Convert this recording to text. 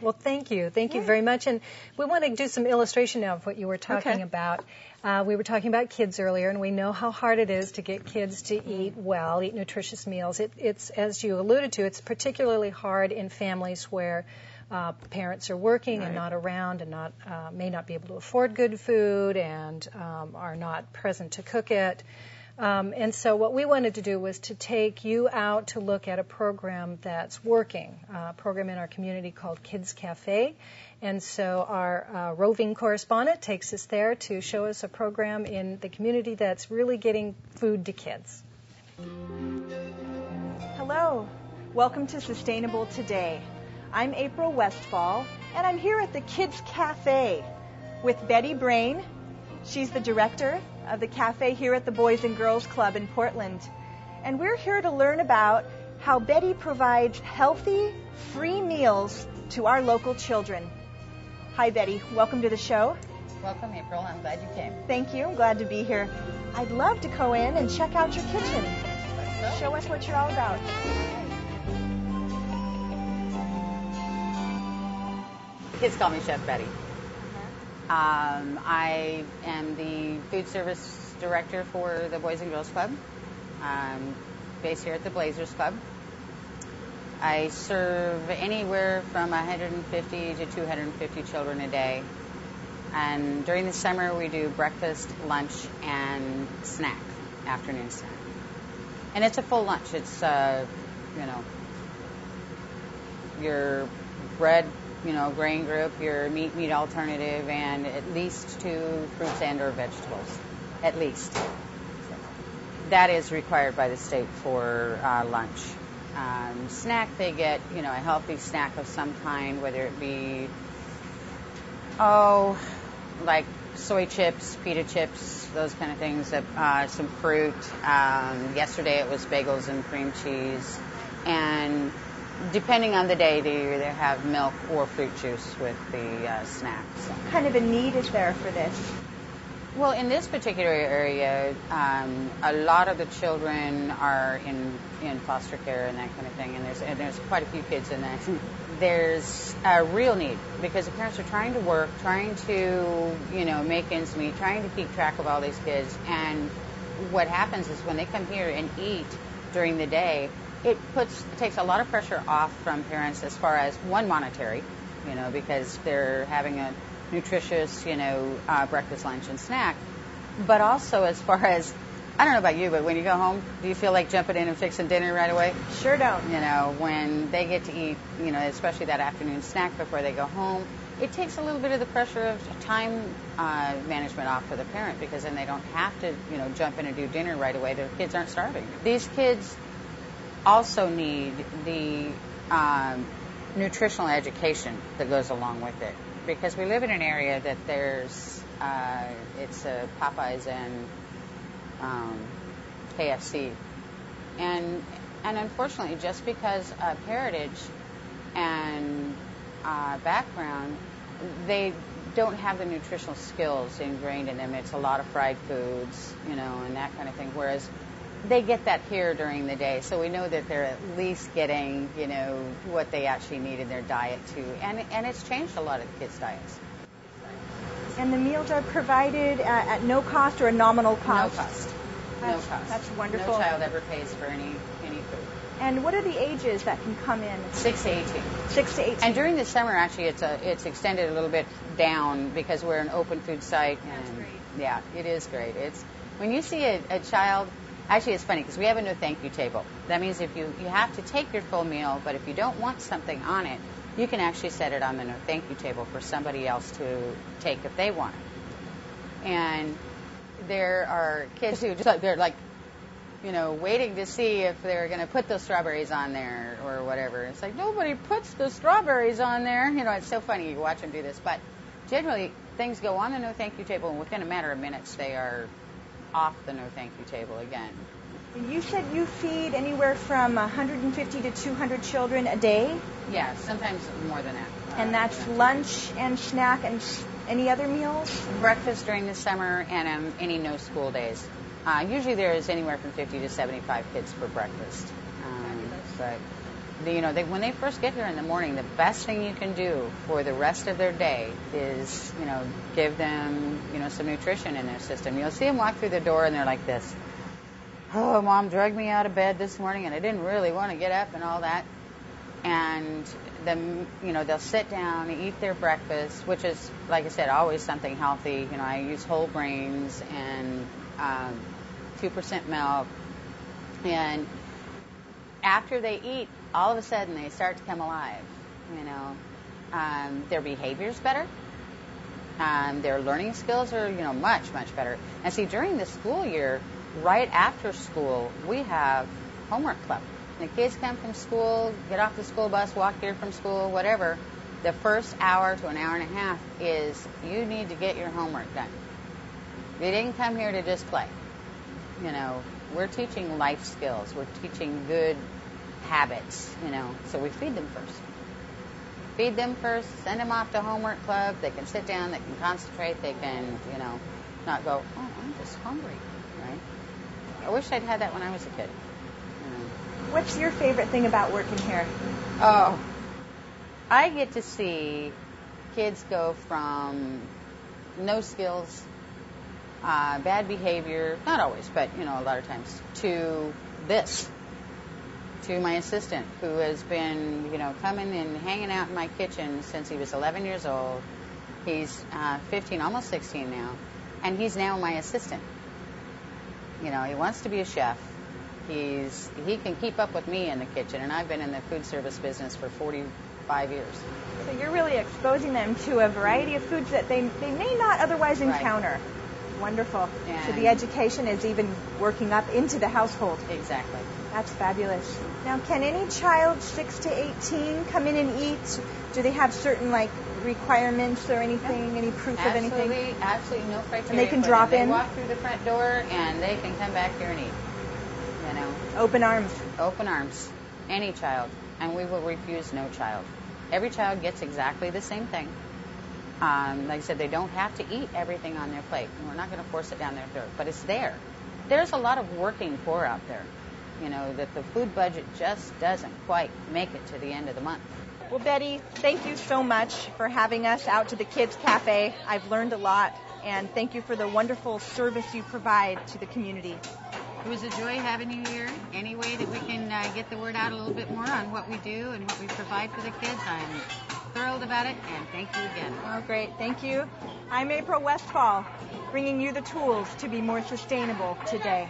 Well, thank you. Thank you very much. And we want to do some illustration now of what you were talking about. We were talking about kids earlier, and we know how hard it is to get kids to eat well, eat nutritious meals. It's, as you alluded to, it's particularly hard in families where parents are working and not around and may not be able to afford good food and are not present to cook it. And so what we wanted to do was to take you out to look at a program that's working, a program in our community called Café. And so our roving correspondent takes us there to show us a program in the community that's really getting food to kids. Hello. Welcome to Sustainable Today. I'm April Westfall, and I'm here at the Kids Café with Betty Brain. She's the director of the cafe here at the Boys and Girls Club in Portland. And we're here to learn about how Betty provides healthy, free meals to our local children. Hi, Betty. Welcome to the show. Welcome, April. I'm glad you came. Thank you. I'm glad to be here. I'd love to go in and check out your kitchen. Show us what you're all about. Kids call me Chef Betty. I am the food service director for the Boys and Girls Club, based here at the Blazers Club. I serve anywhere from 150 to 250 children a day. And during the summer, we do breakfast, lunch, and snack, afternoon snack. And it's a full lunch. It's, your bread, grain group, your meat alternative, and at least 2 fruits and or vegetables, at least. That is required by the state for lunch. Snack, they get, a healthy snack of some kind, whether it be, like soy chips, pita chips, those kind of things, some fruit. Yesterday it was bagels and cream cheese, and depending on the day, they either have milk or fruit juice with the snacks. What kind of a need is there for this? Well, in this particular area, a lot of the children are in foster care and that kind of thing, and there's quite a few kids in that. There's a real need because the parents are trying to work, trying to, make ends meet, trying to keep track of all these kids, and what happens is when they come here and eat during the day, it takes a lot of pressure off from parents as far as one, monetary, because they're having a nutritious, breakfast, lunch, and snack. But also as far as, I don't know about you, but when you go home, do you feel like jumping in and fixing dinner right away? Sure don't. When they get to eat, especially that afternoon snack before they go home, it takes a little bit of the pressure of time management off for the parent because then they don't have to, jump in and do dinner right away. The kids aren't starving. These kids also need the nutritional education that goes along with it because we live in an area that there's it's Popeyes and KFC, and unfortunately, just because of heritage and background, they don't have the nutritional skills ingrained in them. It's a lot of fried foods, and that kind of thing. Whereas they get that here during the day, so we know that they're at least getting, what they actually need in their diet too. And it's changed a lot of the kids' diets. And the meals are provided at no cost or a nominal cost? No cost. No cost. That's wonderful. No child ever pays for any food. And what are the ages that can come in? 6 to 18. 6 to 18. And during the summer, actually, it's extended a little bit down because we're an open food site. That's great. Yeah, it is great. It's when you see a child. Actually, it's funny because we have a no thank you table. That means if you have to take your full meal, but if you don't want something on it, you can actually set it on the no thank you table for somebody else to take if they want it. And there are kids who they're like, waiting to see if they're going to put those strawberries on there or whatever. It's like nobody puts the strawberries on there. It's so funny. You watch them do this, but generally things go on the no thank you table, and within a matter of minutes they are off the no thank you table again. You said you feed anywhere from 150 to 200 children a day? Yeah, sometimes more than that. And that's lunch and snack and any other meals? Breakfast during the summer and any no school days. Usually there is anywhere from 50 to 75 kids for breakfast. But when they first get here in the morning, the best thing you can do for the rest of their day is, give them, some nutrition in their system. You'll see them walk through the door and they're like this. Oh, Mom dragged me out of bed this morning and I didn't really want to get up and all that. And then, they'll sit down and eat their breakfast, which is, like I said, always something healthy. I use whole grains and 2% milk. And after they eat, all of a sudden they start to come alive. Their behavior's better. Their learning skills are, much, much better. And see, during the school year, right after school, we have homework club. The kids come from school, get off the school bus, walk here from school, whatever. The first hour to an hour and a half is you need to get your homework done. You didn't come here to just play. We're teaching life skills. We're teaching good habits, So we feed them first. Feed them first, send them off to homework club. They can sit down, they can concentrate, they can, not go, oh, I'm just hungry, right? I wish I'd had that when I was a kid. What's your favorite thing about working here? Oh, I get to see kids go from no skills, bad behavior, not always, but, a lot of times, to this, to my assistant, who has been, coming and hanging out in my kitchen since he was 11 years old. He's 15, almost 16 now, and he's now my assistant. He wants to be a chef. He can keep up with me in the kitchen, and I've been in the food service business for 45 years. So you're really exposing them to a variety of foods that they may not otherwise encounter. Right. Wonderful. And so the education is even working up into the household. Exactly. That's fabulous. Now, can any child 6 to 18 come in and eat? Do they have certain requirements or anything? Any proof of anything? Absolutely no criteria. And they can drop in. They walk through the front door and they can come back here and eat. Open arms. Open arms. Any child. And we will refuse no child. Every child gets exactly the same thing. Like I said, they don't have to eat everything on their plate. We're not going to force it down their throat, but it's there. There's a lot of working poor out there. That the food budget just doesn't quite make it to the end of the month. Well, Betty, thank you so much for having us out to the Kids Cafe. I've learned a lot, and thank you for the wonderful service you provide to the community. It was a joy having you here. Any way that we can get the word out a little bit more on what we do and what we provide for the kids, I'm thrilled about it, and thank you again. Oh, great. Thank you. I'm April Westfall, bringing you the tools to be more sustainable today.